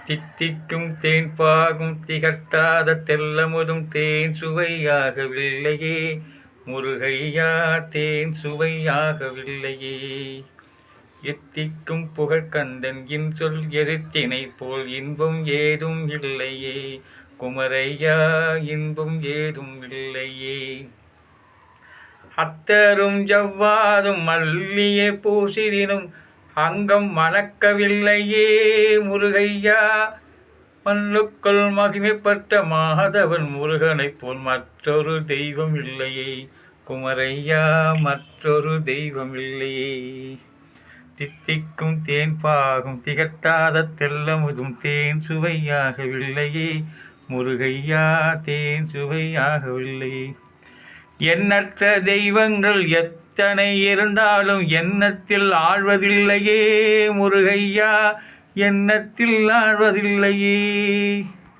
தித்திக்கும் தேன் பாகும் திகட்டாத தெல்லமுதும் தேன் சுவையாகவில்லையே முருகையா, தேன் சுவையாகவில்லையே. எத்திக்கும் புகழ்கந்தன் இன்சொல் எருத்தினை போல் இன்பம் ஏதும் இல்லையே குமரையா, இன்பம் ஏதும் இல்லையே. அத்தரும் ஜவ்வாதும் மல்லிய பூசிடினும் அங்கம் மணக்கவில்லையே முருகையா, மண்ணுக்குள் மகிமைப்பட்ட மாதவன் முருகனைப் போல் மற்றொரு தெய்வம் இல்லையே குமரையா, மற்றொரு தெய்வம் இல்லையே. தித்திக்கும் தேன் பாகும் திகட்டாத தெல்லமுதும் தேன் சுவையாகவில்லையே முருகையா, தேன் சுவையாகவில்லையே. எண்ணற்ற தெய்வங்கள் எத்தனை இருந்தாலும் எண்ணத்தில் ஆழ்வதில்லையே முருகையா, எண்ணத்தில் ஆழ்வதில்லையே.